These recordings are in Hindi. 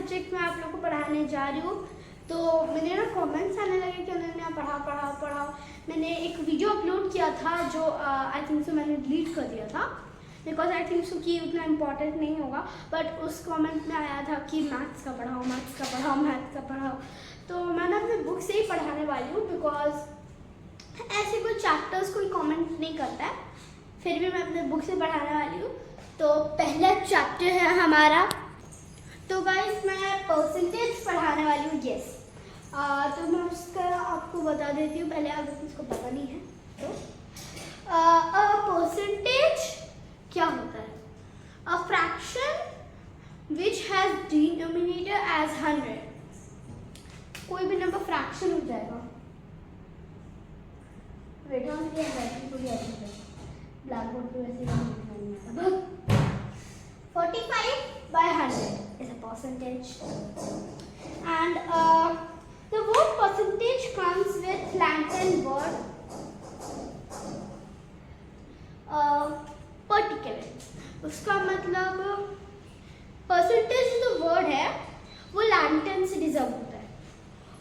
सब्जेक्ट मैं आप लोगों को पढ़ाने जा रही हूँ। तो मैंने ना कमेंट्स आने लगे कि उन्होंने पढ़ाओ। मैंने एक वीडियो अपलोड किया था जो आई थिंक सो मैंने डिलीट कर दिया था बिकॉज आई थिंक सो कि उतना इम्पोर्टेंट नहीं होगा, बट उस कमेंट में आया था कि मैथ्स का पढ़ाओ। तो मैं ना अपने बुक से ही पढ़ाने वाली हूँ बिकॉज ऐसे कोई चैप्टर्स कोई कमेंट नहीं करता है, फिर भी मैं अपने बुक से पढ़ाने वाली हूँ। तो पहला चैप्टर है हमारा, तो गाइस मैं परसेंटेज पढ़ाने वाली हूँ। यस, तो मैं उसका आपको बता देती हूँ, पहले अगर उसको पता नहीं है तो परसेंटेज क्या होता है? A fraction which has denominator as 100। कोई भी नंबर फ्रैक्शन हो जाएगा, बेटा ब्लैक बोर्ड पे वैसे ही 45/100 is a percentage, and the word percentage comes with Latin word particular। उसका मतलब percentage जो वर्ड है वो लैटिन से डिजर्व होता है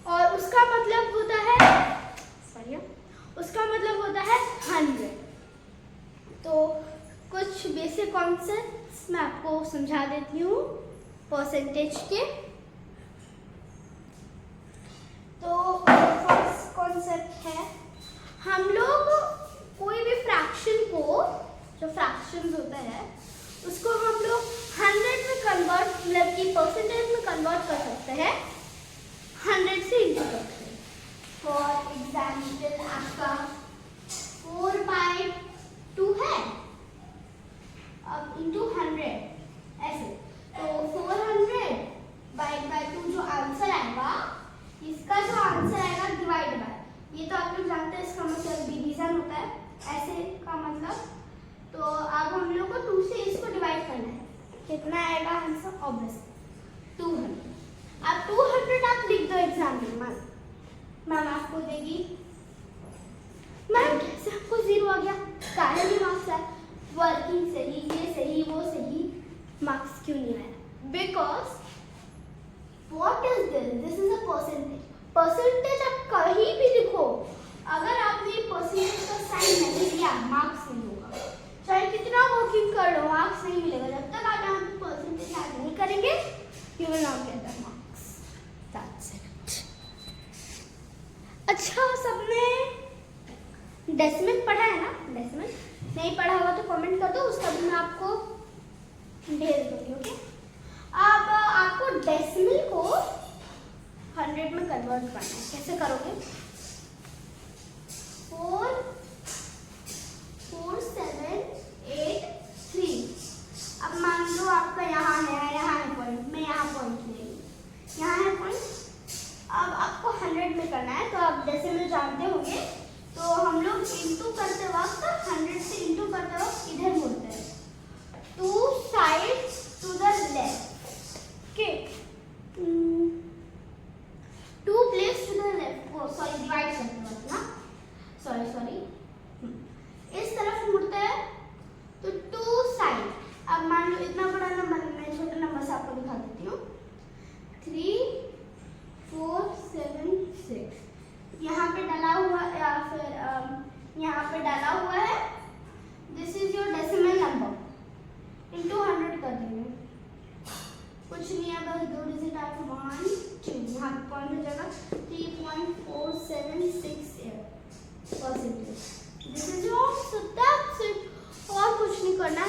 और उसका मतलब होता है 100। तो कुछ बेसिक कॉन्सेप्ट्स मैं आपको समझा देती हूँ परसेंटेज के। तो फर्स्ट कॉन्सेप्ट है, हम लोग कोई भी फ्रैक्शन को, जो फ्रैक्शंस होता है उसको हम लोग 100 में कन्वर्ट, मतलब कि परसेंटेज में कन्वर्ट कर सकते हैं, 100 से इंटू करते हैं। फॉर एग्जाम्पल आपका 4/2 है, अब इंटू 100 ऐसे, तो 400/2 जो आंसर आएगा, इसका जो आंसर आएगा डिवाइड बाय, ये तो आप लोग जानते हैं इसका मतलब डिवीजन होता है, ऐसे का मतलब। तो अब हम लोग को 2 से इसको डिवाइड करना है, कितना आएगा आंसर? ऑब्वियसली 200। अब 200 आप लिख दो एग्जाम में, मैम आपको देगी, मैम कैसे आपको 0 आ गया? सारे भी मार्क्स है, वर्किंग सही, ये सही, वो सही, मार्क्स क्यों नहीं आया? Because what is this? This is a percentage. Percentage आप कहीं भी लिखो, अगर आपने परसेंटेज का साइन नहीं दिया, मार्क्स नहीं होगा। चाहे कितना वर्किंग कर लो, मार्क्स नहीं मिलेगा। जब तक आप यहाँ पे परसेंटेज ऐड नहीं करेंगे, you will not get the marks. That's it. अच्छा, सबने डेसिमल पढ़ा है ना? डेसिमल नहीं पढ़ा होगा तो कमेंट कर दो, उसका भी मैं आपको भेज दूंगी। ओके, अब आपको डेसिमल को 100 में कन्वर्ट करना है। कैसे करोगे? 4 4 7 8 3। अब मान लो आपका यहाँ है पॉइंट, मैं यहाँ पॉइंट लेंगे, यहाँ है पॉइंट। अब आपको 100 में करना है, तो आप डेसिमल जानते होंगे, तो हम लोग इंटू करते वक्त 100 से इंटू करते वक्त इधर मुड़ते हैं, 2 sides to the left। Okay, 2 place to the left। Oh sorry, divide करते वक्त ना, सॉरी इस तरफ मुड़ते हैं, तो 2 साइड। अब मान लो इतना बड़ा नंबर, मैं छोटा नंबर से आपको दिखा देती हूँ, 3 4 7 6। यहाँ पे डाला हुआ या फिर यहाँ पे डाला हुआ है, this is your decimal number, into 100 कर देंगे। कुछ नहीं है, बस 2 डिजिट आपको 1 2, यहाँ पे पॉइंट हो जाएगा 3.4768 percentage. This is your, so that's it. और कुछ नहीं करना,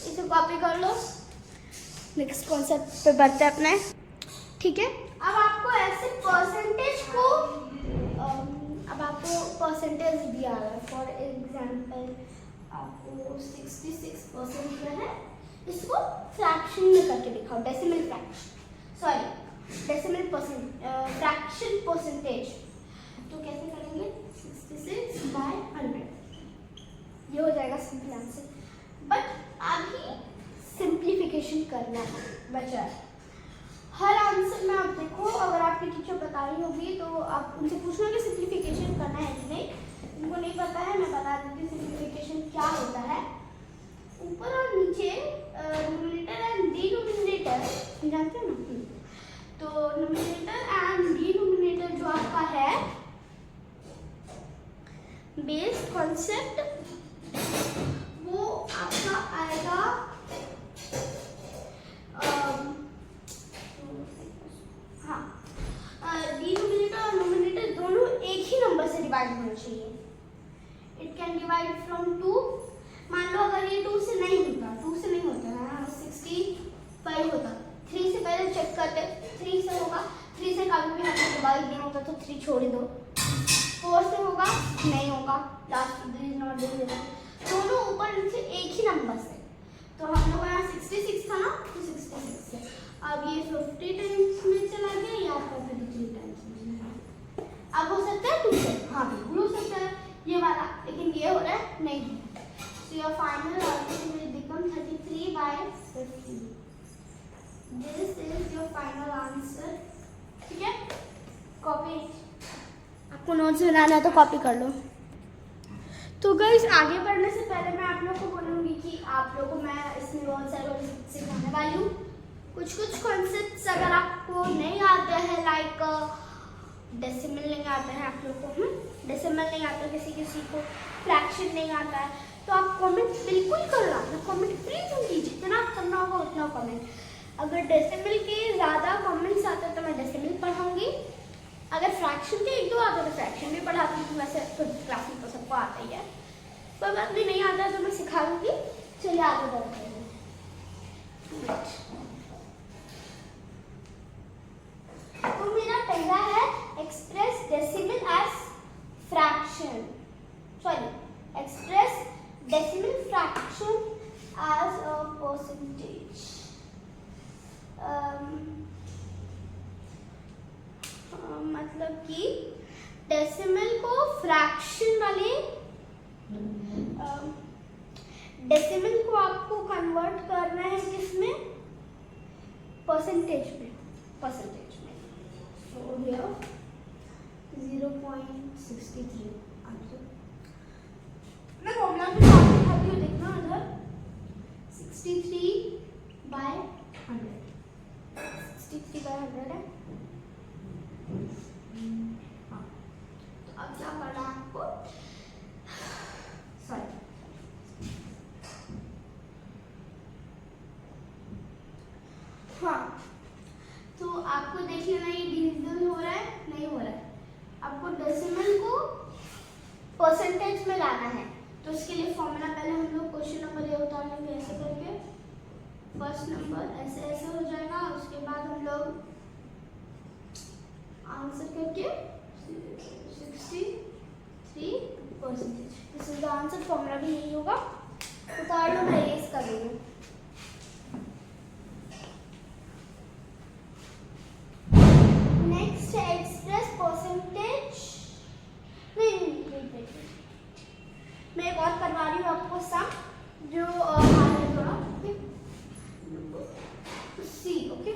इसे कॉपी कर लो। नेक्स्ट कॉन्सेप्ट पे बढ़ते हैं अपने। ठीक है, अब आपको ऐसे परसेंटेज को, अब आपको परसेंटेज दिया है, फॉर एग्जांपल आपको 66% का है, इसको फ्रैक्शन में करके दिखाओ, decimal fraction, sorry decimal fraction percentage. तो कैसे करेंगे? 66/100, ये हो जाएगा सिंपल आंसर। बट अभी सिंप्लीफिकेशन करना है, बचा है। हर आंसर में आप देखो, अगर आपकी टीचर बता रही होगी तो आप उनसे पूछना कि सिंप्लीफिकेशन करना है कि नहीं। उनको नहीं पता है, मैं बता देती हूँ सिंप्लीफिकेशन क्या होता है। ऊपर और नीचे न्यूमरेटर एंड डिनोमिनेटर जानते हैं ना, न्यूमरेटर एंड डिनोमिनेटर जो आपका है बेस कॉन्सेप्ट वो आपका आएगा डिनोमिनेटर और न्यूमरेटर दोनों एक ही नंबर से डिवाइड होना चाहिए। It can divide from 2। मान लो अगर ये 2 से नहीं होता, 65 होता, 3 से पहले चेक करते, 3 से होगा, 3 से कभी भी हमको डिवाइड नहीं होता तो 3 छोड़ दो। 4 से होगा, नहीं होगा, लास्ट नॉट दोनों ऊपर नीचे एक ही नंबर से। तो हम लोग यहाँ 66 था ना, तो 66 से अब ये 50 टाइम्स में चला गया, या आपका 33 टाइम्स में। अब हो सकता है 2 से, हाँ बिल्कुल हो सकता है ये वाला, लेकिन ये हो रहा है नहीं। So your final answer will become 33/50. This is your final answer. ठीक है, कॉपी, आपको नोट्स बनाना है तो कॉपी कर लो। तो गाइस आगे बढ़ने से पहले मैं आप लोगों को बोलूँगी कि आप लोगों को मैं इसमें बहुत सारे कॉन्सेप्ट सिखाने वाली हूँ। कुछ कॉन्सेप्ट्स अगर आपको नहीं आते हैं, लाइक डेसिमल नहीं आता है आप लोगों को, डेसिमल नहीं आता, किसी को फ्रैक्शन नहीं आता है, तो आप कमेंट बिल्कुल करना, कमेंट प्लीज कीजिए, जितना करना होगा उतना कमेंट। अगर डेसिमल के ज़्यादा कमेंट्स आते हैं तो मैं डेसिमल पढ़ाऊँगी, अगर फ्रैक्शन के 1-2 आते तो फ्रैक्शन भी पढ़ाती हूँ। वैसे तो क्लास में तो सबको आता ही है, पर बात भी नहीं आता तो मैं सिखा दूँगी। चलिए आगे बढ़ते हैं। तो मेरा पहला है express decimal as fraction, sorry express decimal fraction as a percentage. मतलब कि डेसिमल को फ्रैक्शन वाले डेसिमल को आपको कन्वर्ट करना है किसमें, परसेंटेज में, परसेंटेज में। So here 0.63 answer. मैं फॉर्मूला भी दिखाती हूँ, देखना इधर 63/100, 63/100 है। हाँ, तो अब क्या करना है आपको, सॉरी हाँ, तो आपको देख लेना ये डिविजन हो रहा है नहीं हो रहा है। आपको डेसिमल को परसेंटेज में लाना है, तो इसके लिए फॉर्मूला पहले हम लोग क्वेश्चन नंबर ये उतारेंगे ऐसे करके, फर्स्ट नंबर ऐसे ऐसे हो जाएगा, उसके बाद हम लोग आंसर करके 63%। This is the answer. Formula भी यही होगा, उतार लो, मैं इरेज कर दूंगी। नेक्स्ट है एक्सप्रेस परसेंटेज, नहीं, मैं एक और करवा रही हूँ आपको सम, जो थोड़ा सी, ओके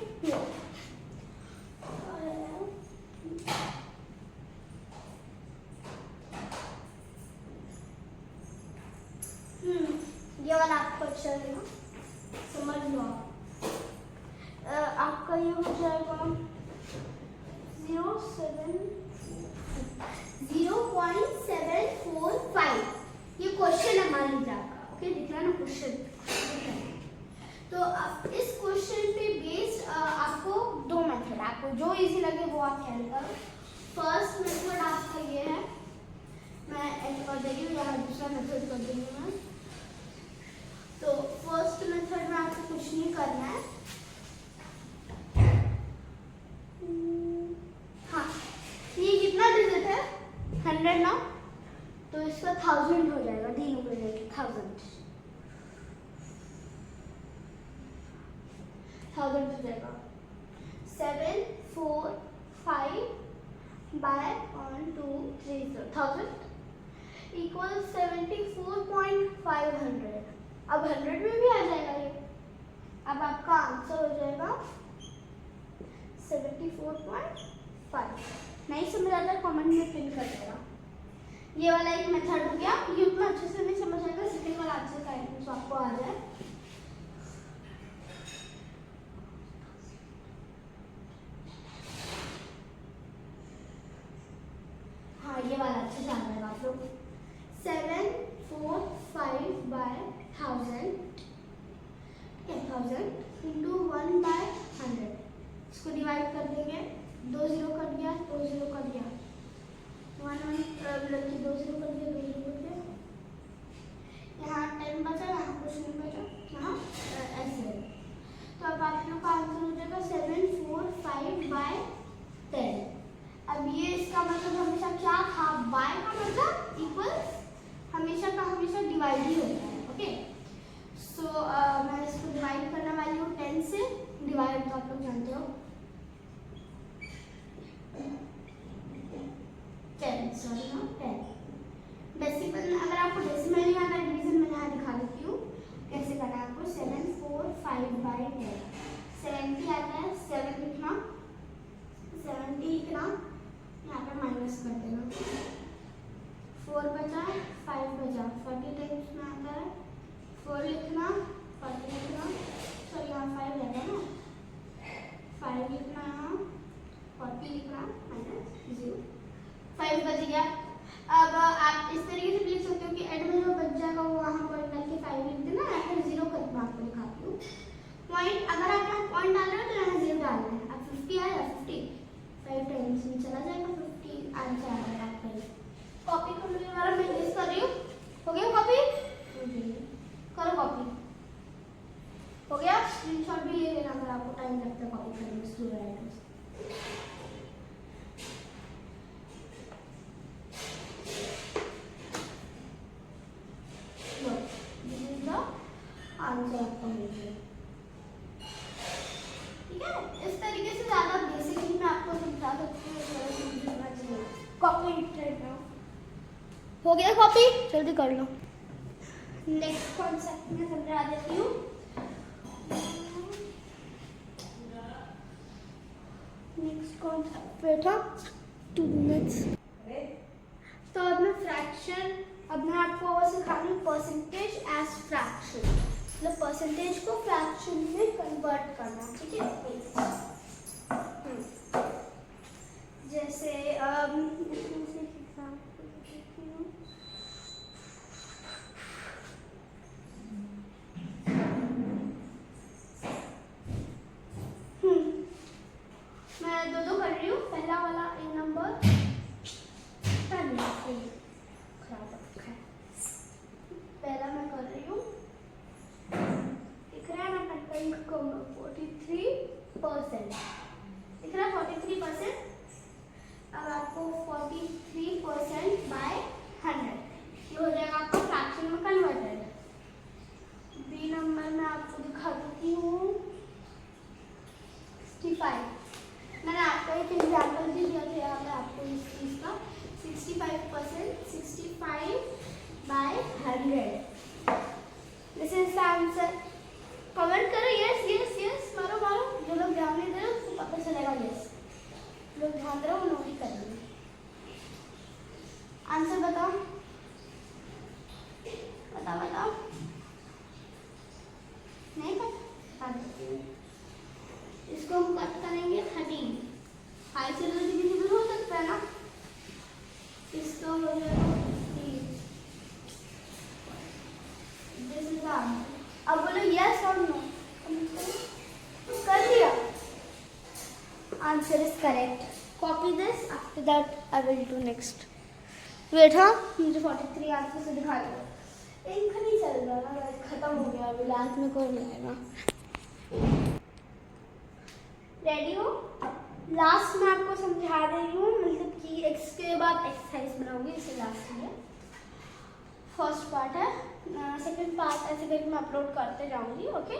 ये वाला आपको अच्छा है ना, समझ लो आपका ये हो जाएगा 0.745। ये क्वेश्चन है मान लीजिए आपका, ओके दिख रहा है ना क्वेश्चन। तो अब इस क्वेश्चन पे बेस्ड आपको 2 मेथड, आपको जो इजी लगे वो आप कैरी करो। फर्स्ट मेथड आपका ये है, मैं ऐड कर देगी हूँ, यहाँ दूसरा मेथड कर दूँगी मैं। तो फर्स्ट मेथड में आपको कुछ नहीं करना है, हाँ ये कितना डिजिट है 100 ना, तो इसका 1000 हो जाएगा, डिनोमिनेटर 1000 हो जाएगा। 745/123 इक्वल 74.500। अब 100 में भी आ जाएगा ये। अब आपका आंसर हो जाएगा 74.5। नहीं समझ आता कमेंट में पिन कर देगा। ये वाला एक मेथड हो गया, ये उतना अच्छे से नहीं समझ आएगा, सेकंड वाला आंसर का तो आपको आ जाए। 745/1000, 1000 इंटू 1/100, इसको डिवाइड कर देंगे, 2 0 कट गया, 2 0 कट गया, 1 1 लड़की 2 0 कट गया, 2 0 कट गया, यहाँ 10 बचा, यहाँ कुछ नहीं बचा, यहाँ ऐसे। तो अब आप लोग का आंसर हो जाएगा 745/10। अब ये इसका मतलब हमेशा क्या था, बाय का मतलब इक्वल्स हमेशा का हमेशा डिवाइड ही होता है। ओके, सो मैं इसको डिवाइड करने वाली हूँ 10 से। डिवाइड तो आप लोग जानते हो, 10 डेसिमल। अगर आपको डेसिमल नहीं आता डिवीजन में यहाँ दिखा देती हूँ कैसे करना है आपको। 745/10, 70 आता है, 7 लिखना, 70 लिखना, यहाँ पे माइनस कर देना, 4 बचा, 5 बचा, 40 टाइम्स में आता है, 4 लिखना, 40 लिखना, सॉरी यहाँ 5 रहता है ना, 5 लिखना, यहाँ 40 लिखना, माइनस 0, 5 बच गया। अब आप इस तरीके से लिख सकते हो कि एड में जो बच जाएगा वो वहाँ पॉइंट डाल के 5 लिख देना, या फिर 0 करके मैं आपको दिखाती हूँ। पॉइंट अगर आप यहाँ पॉइंट डाल रहे हो तो यहाँ 0 डालना है। अब 50 आया, 50 5 टाइम्स में चला जाएगा, 50 आंसर आ जाएगा आपका। कॉपी कर लो, दोबारा मैं लिस्ट कर रही हूँ। हो गया कॉपी? करो कॉपी। हो गया? स्क्रीनशॉट भी ले लेना अगर आपको टाइम लगता है कॉपी करने में स्टूडेंट। आंसर आपका मिल गया। ठीक है, इस तरीके से ज्यादा बेसिकली मैं आपको समझा सकती हूँ। कॉपी हो गया, कॉपी जल्दी कर लो। नेक्स्ट कॉन्सेप्ट में समझा देती हूँ। नेक्स्ट कॉन्सेप्ट बेटा 2 मिनट्स। तो अब मैं फ्रैक्शन, अब मैं आपको वो सिखा रही हूँ परसेंटेज एज फ्रैक्शन, मतलब परसेंटेज को फ्रैक्शन में कन्वर्ट करना। ठीक है, जैसे मैं 2 कर रही हूँ। पहला वाला ए नंबर पहला मैं कर रही हूँ, दिख रहा है ना, 43%, दिख रहा है 43%। अब आपको 43%/100 ये हो जाएगा आपका फ्रैक्शन में कन्वर्टेड। बी नंबर में आपको दिखा देती हूँ 65। मैंने आपको एक एग्जाम्पल भी दिया था यहाँ पे आपको इस चीज़ का। 65%, 65/100, this is the answer. Comment करो यस यस यस, मारो मारो। जो लोग ध्यान नहीं दे रहे उसको पता चलेगा यस, लोग ध्यान दे रहे हो नो ही करेंगे। आंसर बताओ बताओ बताओ। नहीं पता? इसको हम कट करेंगे 13। हाई से डिविजिबल हो सकता है ना, इसको हो जाएगा 3। This is answer. अब बोलो यस और नो। कर दिया? Answer is correct. Copy this, after that I will do next. Wait, हाँ मुझे 43 आंसर से दिखा दो। इनका नहीं चल रहा ना, खत्म हो गया अभी, लास्ट में कोई नहीं आएगा। रेडी हो? लास्ट में आपको समझा रही हूँ, मतलब कि इसके बाद एक्सरसाइज बनाऊंगी, इसे लास्ट में। फर्स्ट पार्ट है, सेकंड पार्ट ऐसे करके मैं अपलोड करते जाऊंगी। ओके,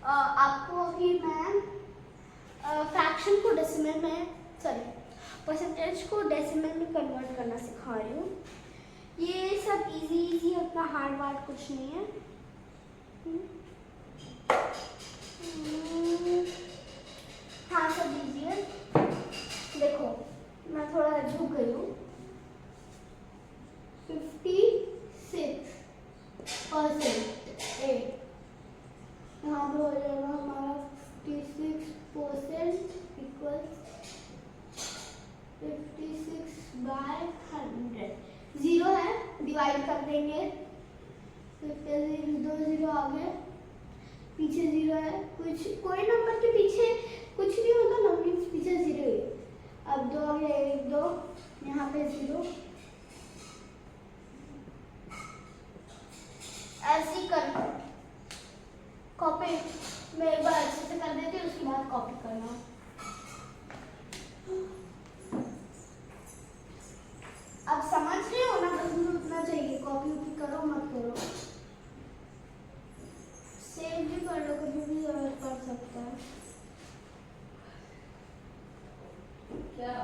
आपको अभी मैं फ्रैक्शन को डेसिमल में, सॉरी परसेंटेज को डेसिमल में कन्वर्ट करना सिखा रही हूँ। ये सब इजी इजी, उतना हार्ड वार्ड कुछ नहीं है। हाँ सब इजी है। देखो मैं थोड़ा झुक गई हूँ। 56%, यहाँ पे हो जाएगा हमारा 56% इक्वल 56/100। 0 है, डिवाइड कर देंगे। 2 0 आ गए, पीछे 0 है, कुछ कोई नंबर के पीछे कुछ नहीं होता ना, मीन्स पीछे 0 है। अब 2 आ गया, 1 2, यहाँ पे 0, ऐसे ही कर कॉपी मैं एक बार अच्छे से कर देती हूँ, उसके बाद कॉपी करना। अब समझ रहे हो ना, बस मुझे उतना चाहिए, कॉपी वॉपी करो मत करो, सेव भी कर लो, कभी भी कर सकता है। क्या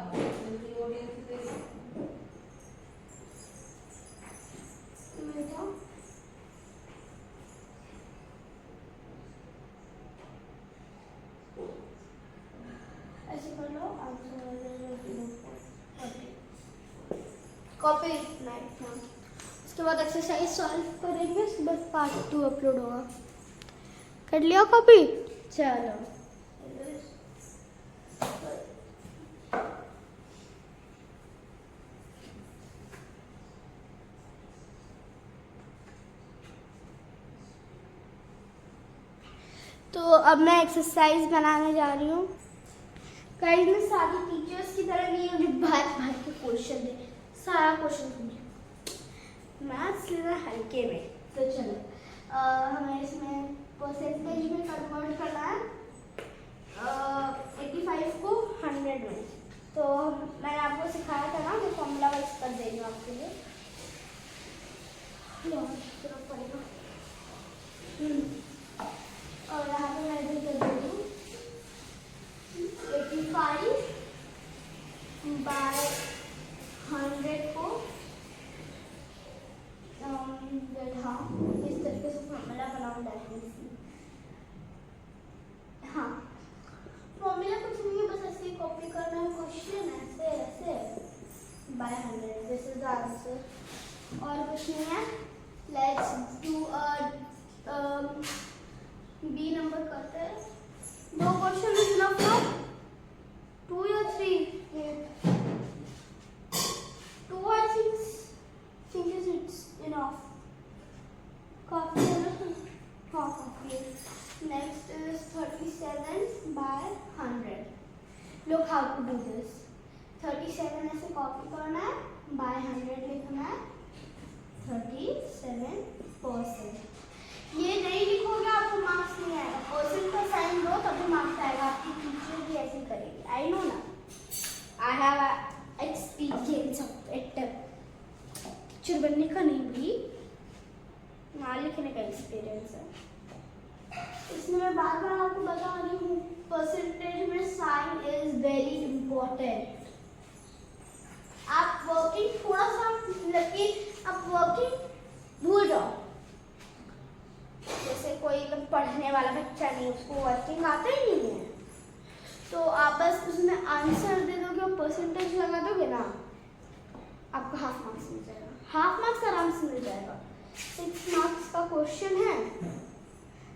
ऐसे कर लो, कॉपी इतना। उसके बाद एक्सरसाइज सॉल्व करेंगे, उसके बाद पार्ट 2 अपलोड होगा। कर लिया कॉपी? चलो तो अब मैं एक्सरसाइज बनाने जा रही हूँ। गाइस मैं सारी टीचर्स की तरह नहीं, मुझे भाग भाग के क्वेश्चन दे, सारा क्वेश्चन समझे, मैथ्स लेना हल्के में। तो चलो हमें इसमें परसेंटेज में कन्वर्ट करना है 85 को 100 में। तो मैंने आपको सिखाया था ना, मैं फॉर्मूला वाइज कर दे रही हूँ आपके लिए। और यहाँ पे मैं इधर कर दे रही हूँ 85 बाय 100 को हाँ इस तरीके से फॉर्मूला बनाऊँ डायरेक्टली। हाँ फॉर्मूला कुछ नहीं है, बस ऐसे ही कॉपी करना है क्वेश्चन, ऐसे ऐसे by 100, this is the answer, और कुछ नहीं है। लेट्स डू बी नंबर करते हैं। 2 क्वेश्चन इज इनफ ना, 2 या 3? 2 I think is it's enough. काफी है ना? हाँ काफी है। Next is 37 by 100. Look how to do this. 37 ऐसे कॉपी करना है, by 100 लिखना है 37%। ये नहीं लिखोगे आपको मार्क्स नहीं आएगा, परसेंट का साइन दो तभी मार्क्स आएगा। आपकी टीचर भी ऐसे ही करेगी, आई नो ना, I have experience of it. Teacher बनने का नहीं भी, ना लिखने का एक्सपीरियंस है। इसमें मैं बार बार आपको बता रही हूँ, परसेंटेज में साइन इज वेरी इंपॉर्टेंट। आप वर्किंग थोड़ा सा, लेकिन आप वर्किंग भूल जाओ। जैसे कोई एकदम पढ़ने वाला बच्चा नहीं, उसको वर्किंग आता ही नहीं है, तो आप बस उसमें आंसर दे दोगे और परसेंटेज लगा दोगे ना, आपको हाफ मार्क्स मिल जाएगा। हाफ मार्क्स आराम से मिल जाएगा। 6 मार्क्स का क्वेश्चन है,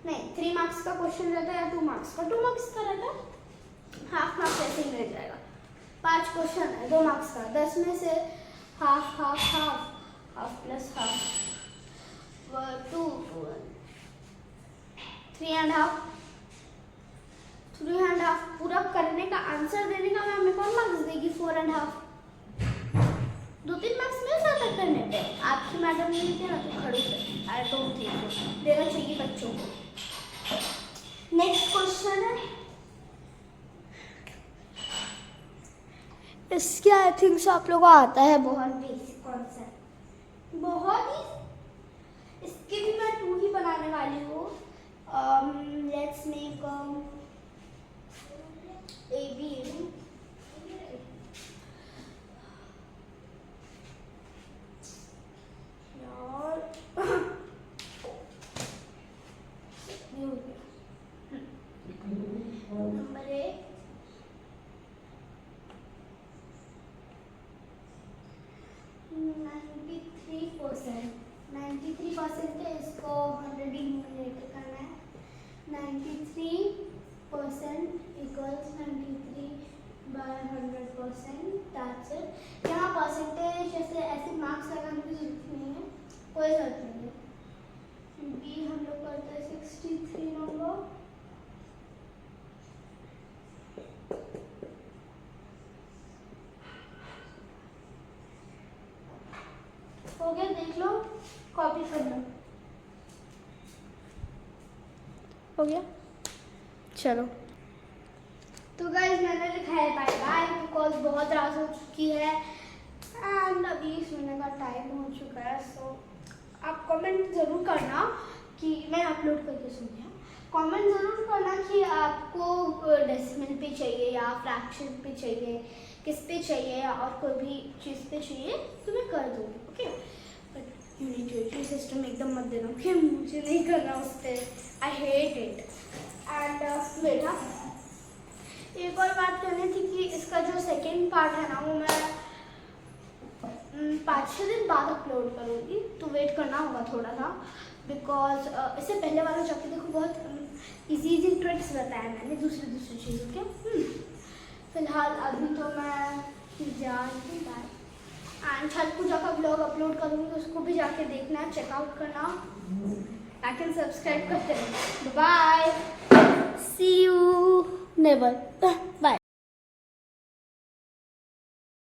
नहीं 3 मार्क्स का क्वेश्चन रहता है या 2 मार्क्स का, 2 मार्क्स का रहता है, हाफ मार्क्स ऐसे ही मिल जाएगा। 5 क्वेश्चन है 2 मार्क्स का, 10 में से half half half half plus half 2 3.5 पूरा करने का, आंसर देने का हमें कौन मार्क्स देगी? 4.5। 2-3 मार्क्स मिल जाता है करने पे। आपकी मैडम ने लिखे ना तो खड़े से, आई डोंट थिंक सो, देना चाहिए बच्चों को। नेक्स्ट क्वेश्चन है, इसके आई थिंक सो आप लोगों को आता है, बहुत बेसिक कॉन्सेप्ट, बहुत ही। इसके भी मैं 2 ही बनाने वाली हूँ। लेट्स मेक AB नंबर 1 93% है, इसको 100 डिनोमिनेटर करना है। 93% इक्वल्स 93 by 100%, दैट्स इट। यहाँ परसेंटेज जैसे ऐसे मार्क्स लगाने की जरूरत नहीं है, कोई जरूरत नहीं है, क्योंकि हम लोग करते हैं 63 नंबर। हो गया, देख लो, कॉपी कर लो। हो गया, चलो। तो गाइस मैंने लिखा है बाय बाय, बिकॉज बहुत रात हो चुकी है एंड अभी सोने का टाइम हो चुका है। सो आप कमेंट ज़रूर करना कि मैं अपलोड करके सो गया। कमेंट ज़रूर करना कि आपको डेसिमल पे चाहिए या फ्रैक्शन पे चाहिए, किस पे चाहिए, और कोई भी चीज़ पे चाहिए तो मैं कर दूँगी। ओके, बट यूनिटरी सिस्टम एकदम मत देना, ओके? मुझे नहीं करना उस पर, आई हेट इट। एंड बेटा एक और बात करनी थी कि इसका जो सेकेंड पार्ट है ना, वो मैं 5-6 दिन बाद अपलोड करूँगी, तो वेट करना होगा थोड़ा सा, बिकॉज इससे पहले वाला जाके देखो बहुत इजी ट्रिक्स बताया मैंने दूसरी चीज़ों के। फिलहाल अभी तो मैं जा रही बाय, एंड छठ पूजा का ब्लॉग अपलोड करूँगी, उसको भी जाके देखना, चेकआउट करना, लाइक एंड सब्सक्राइब करते रहना। Bye, see you never, bye.